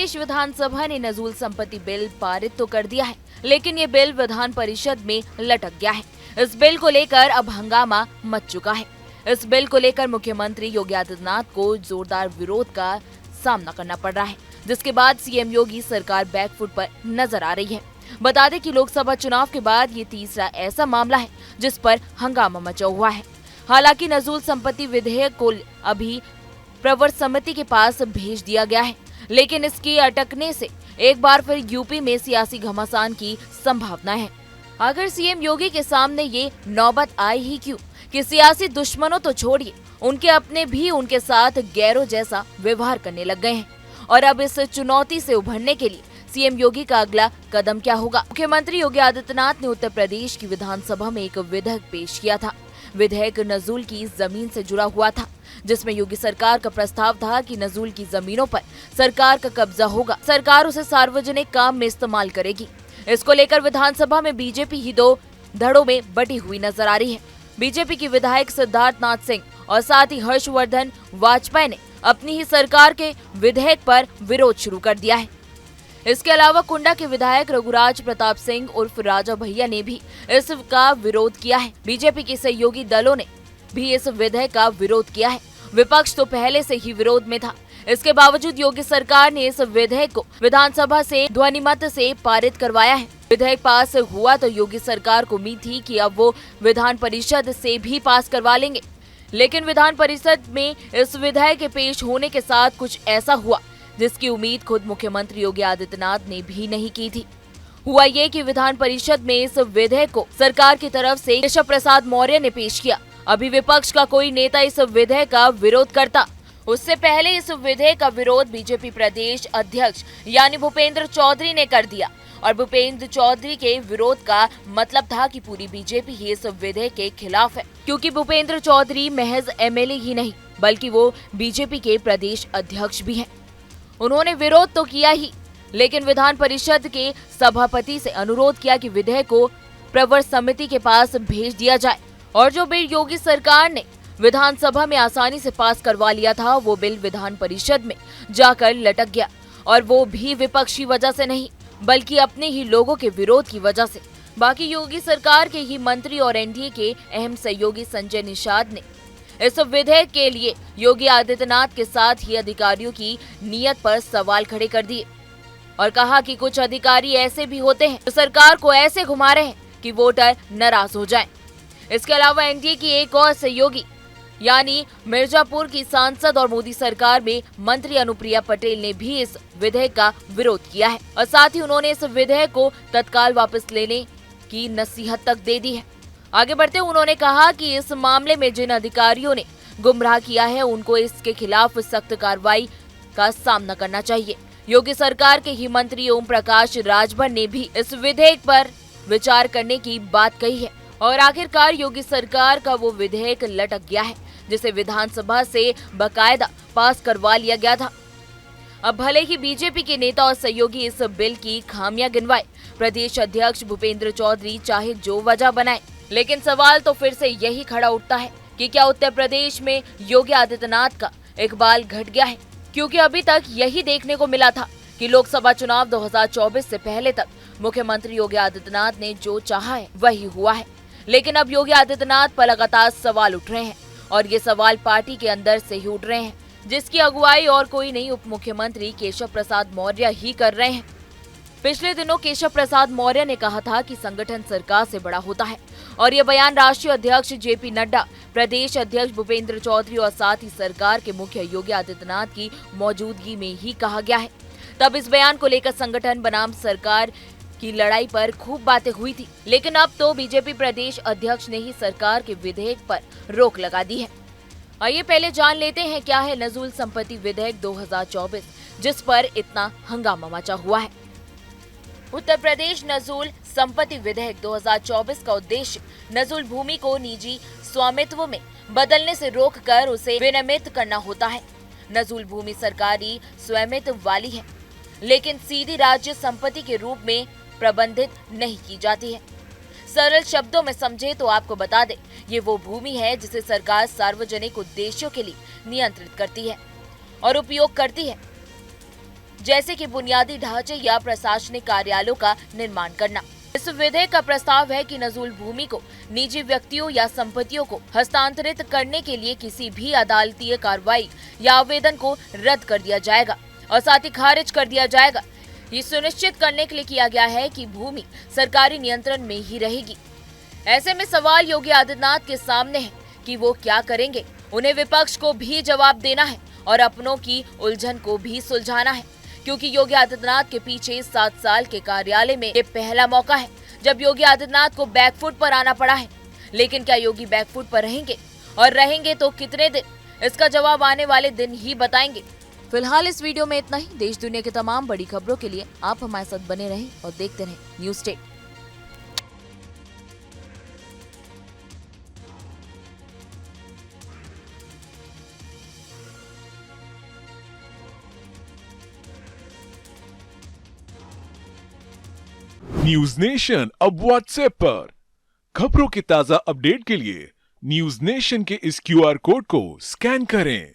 प्रदेश विधानसभा ने नजूल संपत्ति बिल पारित तो कर दिया है, लेकिन ये बिल विधान परिषद में लटक गया है। इस बिल को लेकर अब हंगामा मच चुका है। इस बिल को लेकर मुख्यमंत्री योगी आदित्यनाथ को जोरदार विरोध का सामना करना पड़ रहा है, जिसके बाद सीएम योगी सरकार बैकफुट पर नजर आ रही है। बता दें कि लोकसभा चुनाव के बाद ये तीसरा ऐसा मामला है जिस पर हंगामा मचा हुआ है। हालांकि नजूल संपत्ति विधेयक को अभी प्रवर समिति के पास भेज दिया गया है, लेकिन इसके अटकने से एक बार फिर यूपी में सियासी घमासान की संभावना है। अगर सीएम योगी के सामने ये नौबत आई ही क्यों कि सियासी दुश्मनों तो छोड़िए, उनके अपने भी उनके साथ गैरों जैसा व्यवहार करने लग गए हैं। और अब इस चुनौती से उभरने के लिए सीएम योगी का अगला कदम क्या होगा? मुख्यमंत्री योगी आदित्यनाथ ने उत्तर प्रदेश की विधानसभा में एक विधेयक पेश किया था। विधेयक नजूल की जमीन से जुड़ा हुआ था, जिसमें योगी सरकार का प्रस्ताव था कि नजूल की जमीनों पर सरकार का कब्जा होगा, सरकार उसे सार्वजनिक काम में इस्तेमाल करेगी। इसको लेकर विधानसभा में बीजेपी ही दो धड़ों में बटी हुई नजर आ रही है। बीजेपी की विधायक सिद्धार्थनाथ सिंह और साथ ही हर्षवर्धन वाजपेयी ने अपनी ही सरकार के विधेयक पर विरोध शुरू कर दिया है। इसके अलावा कुंडा के विधायक रघुराज प्रताप सिंह उर्फ राजा भैया ने भी इसका विरोध किया है। बीजेपी के सहयोगी दलों ने भी इस विधेयक का विरोध किया है। विपक्ष तो पहले से ही विरोध में था। इसके बावजूद योगी सरकार ने इस विधेयक को विधानसभा से ध्वनिमत से पारित करवाया है। विधेयक पास हुआ तो योगी सरकार को उम्मीद थी कि अब वो विधान परिषद से भी पास करवा लेंगे, लेकिन विधान परिषद में इस विधेयक के पेश होने के साथ कुछ ऐसा हुआ जिसकी उम्मीद खुद मुख्यमंत्री योगी आदित्यनाथ ने भी नहीं की थी। हुआ ये कि विधान परिषद में इस विधेयक को सरकार की तरफ से केशव प्रसाद मौर्य ने पेश किया। अभी विपक्ष का कोई नेता इस विधेयक का विरोध करता, उससे पहले इस विधेयक का विरोध बीजेपी प्रदेश अध्यक्ष यानी भूपेंद्र चौधरी ने कर दिया। और भूपेंद्र चौधरी के विरोध का मतलब था कि पूरी बीजेपी ही इस विधेयक के खिलाफ है, क्योंकि भूपेंद्र चौधरी महज एमएलए ही नहीं बल्कि वो बीजेपी के प्रदेश अध्यक्ष भी हैं। उन्होंने विरोध तो किया ही, लेकिन विधान परिषद के सभापति से अनुरोध किया कि विधेयक को प्रवर समिति के पास भेज दिया जाए। और जो बिल योगी सरकार ने विधानसभा में आसानी से पास करवा लिया था, वो बिल विधान परिषद में जाकर लटक गया, और वो भी विपक्षी वजह से नहीं बल्कि अपने ही लोगों के विरोध की वजह से। बाकी योगी सरकार के ही मंत्री और एनडीए के अहम सहयोगी संजय निषाद ने इस विधेयक के लिए योगी आदित्यनाथ के साथ ही अधिकारियों की नीयत पर सवाल खड़े कर दिए और कहा कि कुछ अधिकारी ऐसे भी होते हैं जो सरकार को ऐसे घुमा रहे हैं कि वोटर नाराज हो जाएं। इसके अलावा एनडीए की एक और सहयोगी यानी मिर्जापुर की सांसद और मोदी सरकार में मंत्री अनुप्रिया पटेल ने भी इस विधेयक का विरोध किया है और साथ ही उन्होंने इस विधेयक को तत्काल वापस लेने की नसीहत तक दे दी है। आगे बढ़ते उन्होंने कहा कि इस मामले में जिन अधिकारियों ने गुमराह किया है उनको इसके खिलाफ सख्त कार्रवाई का सामना करना चाहिए। योगी सरकार के ही मंत्री ओम प्रकाश राजभर ने भी इस विधेयक पर विचार करने की बात कही है और आखिरकार योगी सरकार का वो विधेयक लटक गया है जिसे विधानसभा से बकायदा पास करवा लिया गया था। अब भले ही बीजेपी के नेता और सहयोगी इस बिल की खामियां गिनवाए, प्रदेश अध्यक्ष भूपेंद्र चौधरी चाहे जो वजह बनाए, लेकिन सवाल तो फिर से यही खड़ा उठता है कि क्या उत्तर प्रदेश में योगी आदित्यनाथ का इकबाल घट गया है? क्योंकि अभी तक यही देखने को मिला था कि लोकसभा चुनाव 2024 से पहले तक मुख्यमंत्री योगी आदित्यनाथ ने जो चाहा है वही हुआ है, लेकिन अब योगी आदित्यनाथ पर लगातार सवाल उठ रहे हैं और ये सवाल पार्टी के अंदर से ही उठ रहे हैं, जिसकी अगुवाई और कोई नहीं उप मुख्यमंत्री केशव प्रसाद मौर्य ही कर रहे हैं। पिछले दिनों केशव प्रसाद मौर्य ने कहा था कि संगठन सरकार से बड़ा होता है और ये बयान राष्ट्रीय अध्यक्ष जेपी नड्डा, प्रदेश अध्यक्ष भूपेंद्र चौधरी और साथ ही सरकार के मुखिया योगी आदित्यनाथ की मौजूदगी में ही कहा गया है। तब इस बयान को लेकर संगठन बनाम सरकार की लड़ाई पर खूब बातें हुई थी, लेकिन अब तो बीजेपी प्रदेश अध्यक्ष ने ही सरकार के विधेयक पर रोक लगा दी है। आइए पहले जान लेते हैं क्या है नजूल संपत्ति विधेयक 2024 जिस पर इतना हंगामा मचा हुआ है। उत्तर प्रदेश नजूल संपत्ति विधेयक 2024 का उद्देश्य नजूल भूमि को निजी स्वामित्व में बदलने से रोककर उसे विनियमित करना होता है। नजूल भूमि सरकारी स्वामित्व वाली है, लेकिन सीधी राज्य संपत्ति के रूप में प्रबंधित नहीं की जाती है। सरल शब्दों में समझे तो आपको बता दें, ये वो भूमि है जिसे सरकार सार्वजनिक उद्देश्यों के लिए नियंत्रित करती है और उपयोग करती है। जैसे कि बुनियादी ढांचे या प्रशासनिक कार्यालयों का निर्माण करना। इस विधेयक का प्रस्ताव है कि नजूल भूमि को निजी व्यक्तियों या संपत्तियों को हस्तांतरित करने के लिए किसी भी अदालतीय कार्रवाई या आवेदन को रद्द कर दिया जाएगा और साथ ही खारिज कर दिया जाएगा। ये सुनिश्चित करने के लिए किया गया है कि भूमि सरकारी नियंत्रण में ही रहेगी। ऐसे में सवाल योगी आदित्यनाथ के सामने है कि वो क्या करेंगे। उन्हें विपक्ष को भी जवाब देना है और अपनों की उलझन को भी सुलझाना है, क्योंकि योगी आदित्यनाथ के पीछे 7 साल के कार्यकाल में ये पहला मौका है जब योगी आदित्यनाथ को बैकफुट पर आना पड़ा है। लेकिन क्या योगी बैकफुट पर रहेंगे, और रहेंगे तो कितने दिन? इसका जवाब आने वाले दिन ही बताएंगे। फिलहाल इस वीडियो में इतना ही। देश दुनिया की तमाम बड़ी खबरों के लिए आप हमारे साथ बने रहें और देखते रहें न्यूज़ स्टेट। न्यूज नेशन अब व्हाट्सएप पर खबरों के ताजा अपडेट के लिए न्यूज नेशन के इस QR कोड को स्कैन करें